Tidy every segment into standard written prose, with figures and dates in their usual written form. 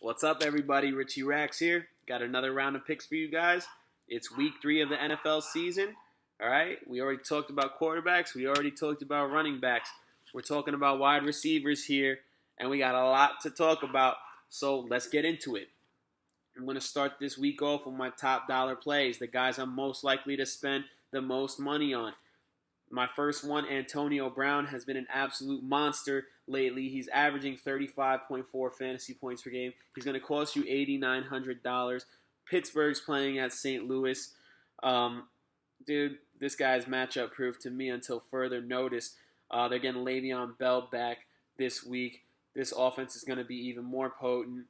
What's up, everybody? Richie Rax here. Got another round of picks for you guys. It's week 3 of the NFL season. All right, we already talked about quarterbacks. We already talked about running backs. We're talking about wide receivers here, and we got a lot to talk about. So let's get into it. I'm going to start this week off with my top dollar plays, the guys I'm most likely to spend the most money on. My first one, Antonio Brown, has been an absolute monster lately. He's averaging 35.4 fantasy points per game. He's going to cost you $8,900. Pittsburgh's playing at St. Louis. Dude, this guy's matchup proof to me until further notice. They're getting Le'Veon Bell back this week. This offense is going to be even more potent.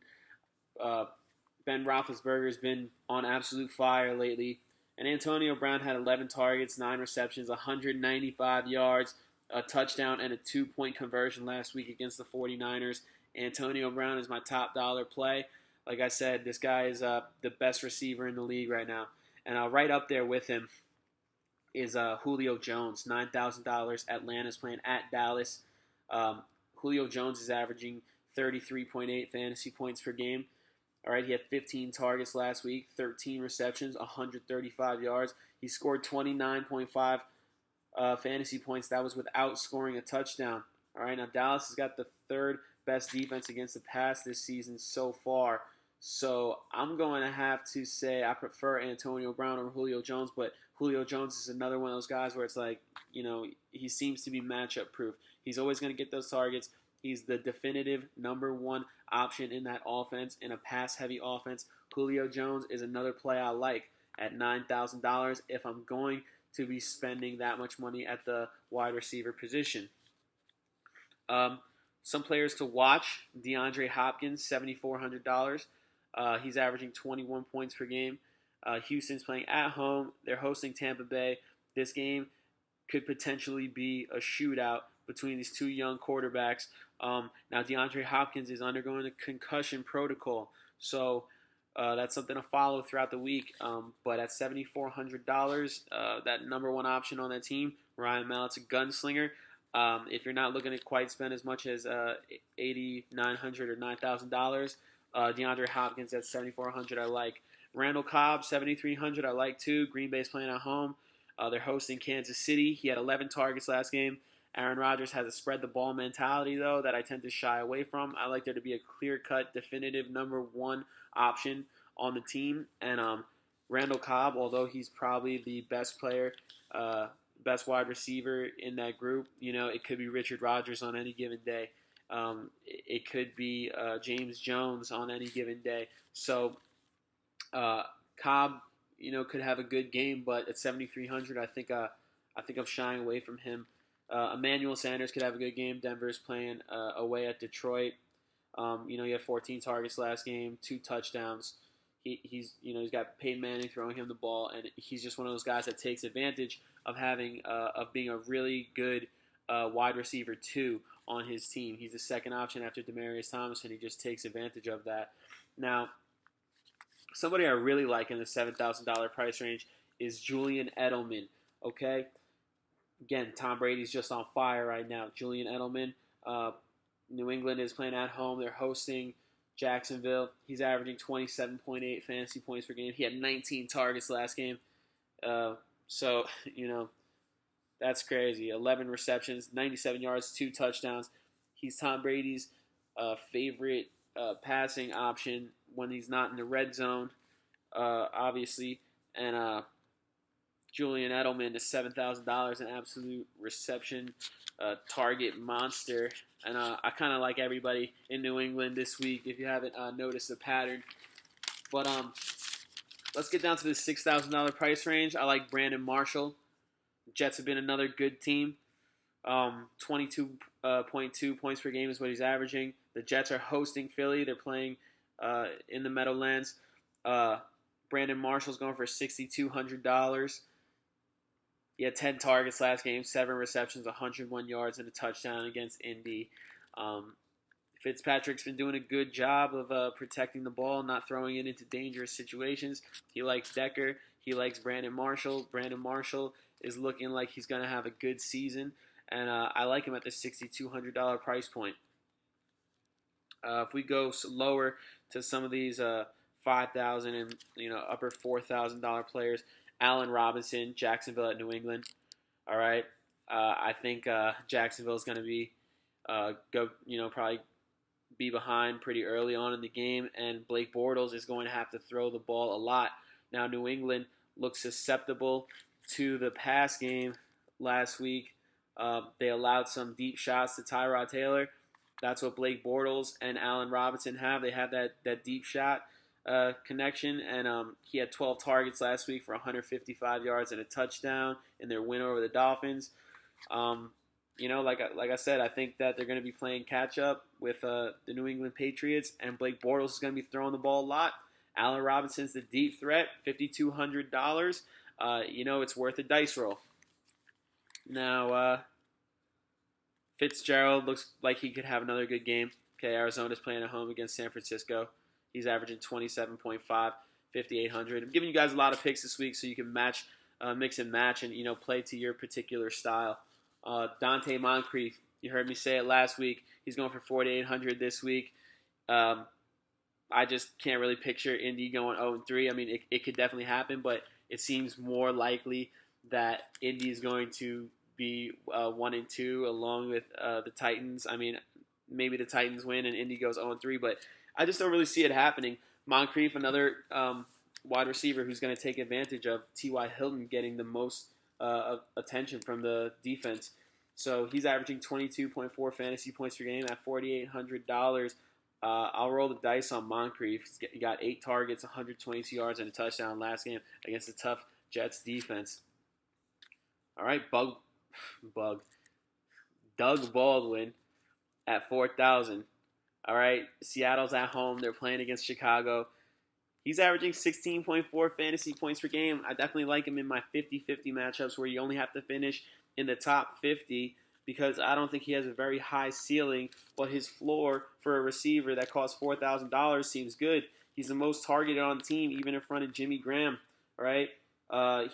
Ben Roethlisberger's been on absolute fire lately. And Antonio Brown had 11 targets, 9 receptions, 195 yards, a touchdown, and a 2-point conversion last week against the 49ers. Antonio Brown is my top dollar play. Like I said, this guy is the best receiver in the league right now. And right up there with him is Julio Jones, $9,000. Atlanta's playing at Dallas. Julio Jones is averaging 33.8 fantasy points per game. All right, he had 15 targets last week, 13 receptions, 135 yards. He scored 29.5 fantasy points. That was without scoring a touchdown. All right, now Dallas has got the third best defense against the pass this season so far. So I'm going to have to say I prefer Antonio Brown over Julio Jones, but Julio Jones is another one of those guys where it's like, he seems to be matchup proof. He's always going to get those targets. He's the definitive number one option in that offense, in a pass-heavy offense. Julio Jones is another play I like at $9,000 if I'm going to be spending that much money at the wide receiver position. Some players to watch: DeAndre Hopkins, $7,400. He's averaging 21 points per game. Houston's playing at home. They're hosting Tampa Bay. This game could potentially be a shootout between these two young quarterbacks. Now, DeAndre Hopkins is undergoing a concussion protocol, so that's something to follow throughout the week. But at $7,400, that number one option on that team, Ryan Mallett's a gunslinger. If you're not looking to quite spend as much as $8,900 or $9,000, DeAndre Hopkins at $7,400 I like. Randall Cobb, $7,300 I like too. Green Bay's playing at home. They're hosting Kansas City. He had 11 targets last game. Aaron Rodgers has a spread-the-ball mentality, though, that I tend to shy away from. I like there to be a clear-cut, definitive number one option on the team. And Randall Cobb, although he's probably the best player, best wide receiver in that group, it could be Richard Rodgers on any given day. It could be James Jones on any given day. So Cobb, could have a good game, but at $7,300, I think I'm shying away from him. Emmanuel Sanders could have a good game. Denver's playing away at Detroit. He had 14 targets last game, 2 touchdowns. He's got Peyton Manning throwing him the ball, and he's just one of those guys that takes advantage of being a really good wide receiver 2 on his team. He's the second option after Demaryius Thomas, and he just takes advantage of that. Now, somebody I really like in the $7,000 price range is Julian Edelman. Okay. Again, Tom Brady's just on fire right now. Julian Edelman, New England is playing at home. They're hosting Jacksonville. He's averaging 27.8 fantasy points per game. He had 19 targets last game. So, that's crazy. 11 receptions, 97 yards, 2 touchdowns. He's Tom Brady's favorite passing option when he's not in the red zone, obviously. And Julian Edelman is $7,000, an absolute reception target monster. And I kind of like everybody in New England this week, if you haven't noticed the pattern. But let's get down to the $6,000 price range. I like Brandon Marshall. Jets have been another good team. 22.2 points per game is what he's averaging. The Jets are hosting Philly. They're playing in the Meadowlands. Brandon Marshall's going for $6,200. He had 10 targets last game, 7 receptions, 101 yards, and a touchdown against Indy. Fitzpatrick's been doing a good job of protecting the ball, not throwing it into dangerous situations. He likes Decker. He likes Brandon Marshall. Brandon Marshall is looking like he's going to have a good season, and I like him at the $6,200 price point. If we go lower to some of these $5,000 and upper $4,000 players. Allen Robinson, Jacksonville at New England. All right, I think Jacksonville is going to be probably be behind pretty early on in the game, and Blake Bortles is going to have to throw the ball a lot. Now, New England looks susceptible to the pass game last week. They allowed some deep shots to Tyrod Taylor. That's what Blake Bortles and Allen Robinson have. They have that deep shot connection, and he had 12 targets last week for 155 yards and a touchdown in their win over the Dolphins. Like I said, I think that they're going to be playing catch up with the New England Patriots, and Blake Bortles is going to be throwing the ball a lot. Allen Robinson's the deep threat, $5,200. It's worth a dice roll. Now, Fitzgerald looks like he could have another good game. Okay, Arizona's playing at home against San Francisco. He's averaging 27.5, 5,800. I'm giving you guys a lot of picks this week so you can mix and match, and play to your particular style. Dante Moncrief, you heard me say it last week. He's going for 4,800 this week. I just can't really picture Indy going 0-3. I mean, it could definitely happen, but it seems more likely that Indy is going to be 1-2 along with the Titans. I mean, maybe the Titans win and Indy goes 0-3, but I just don't really see it happening. Moncrief, another wide receiver who's going to take advantage of T.Y. Hilton getting the most attention from the defense. So he's averaging 22.4 fantasy points per game at $4,800. I'll roll the dice on Moncrief. He got 8 targets, 122 yards, and a touchdown last game against a tough Jets defense. All right, Doug Baldwin at 4,000. All right, Seattle's at home. They're playing against Chicago. He's averaging 16.4 fantasy points per game. I definitely like him in my 50-50 matchups where you only have to finish in the top 50 because I don't think he has a very high ceiling, but his floor for a receiver that costs $4,000 seems good. He's the most targeted on the team, even in front of Jimmy Graham. All right,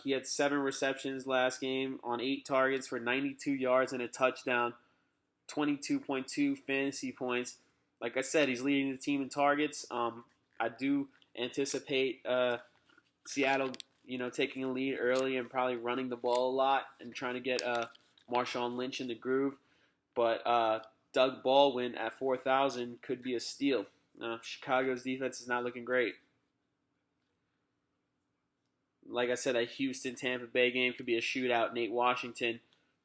he had 7 receptions last game on 8 targets for 92 yards and a touchdown, 22.2 fantasy points. Like I said, he's leading the team in targets. I do anticipate Seattle, taking a lead early and probably running the ball a lot and trying to get Marshawn Lynch in the groove. But Doug Baldwin at 4,000 could be a steal. Chicago's defense is not looking great. Like I said, a Houston-Tampa Bay game could be a shootout. Nate Washington,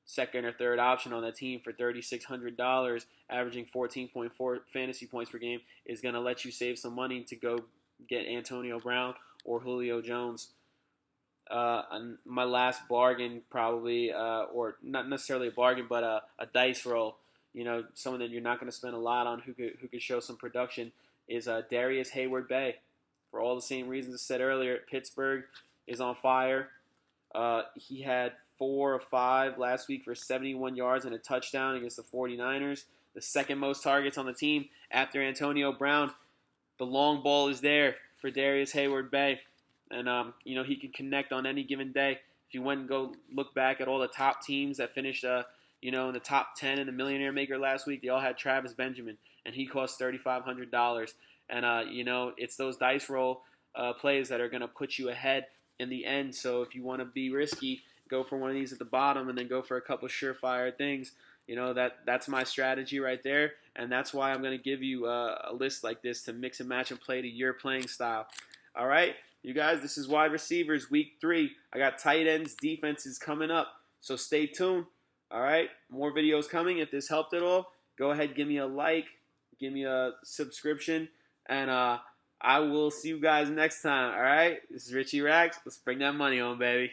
second or third option on that team for $3,600, averaging 14.4 fantasy points per game, is going to let you save some money to go get Antonio Brown or Julio Jones. My last bargain probably, or not necessarily a bargain, but a dice roll, someone that you're not going to spend a lot on who could show some production, is Darius Hayward-Bay. For all the same reasons I said earlier, Pittsburgh is on fire. He had 4 of 5 last week for 71 yards and a touchdown against the 49ers. The second most targets on the team after Antonio Brown. The long ball is there for Darius Hayward-Bay. And, he can connect on any given day. If you went and go look back at all the top teams that finished, in the top 10 in the Millionaire Maker last week, they all had Travis Benjamin, and he cost $3,500. And, it's those dice roll plays that are going to put you ahead in the end. So if you want to be risky, go for one of these at the bottom and then go for a couple surefire things. That's my strategy right there, and that's why I'm going to give you a list like this to mix and match and play to your playing style. All right, you guys, this is wide receivers week 3. I got tight ends, defenses coming up, so stay tuned. All right, more videos coming. If this helped at all, go ahead, give me a like, give me a subscription, and I will see you guys next time. All right, this is Richie Rags. Let's bring that money on, baby.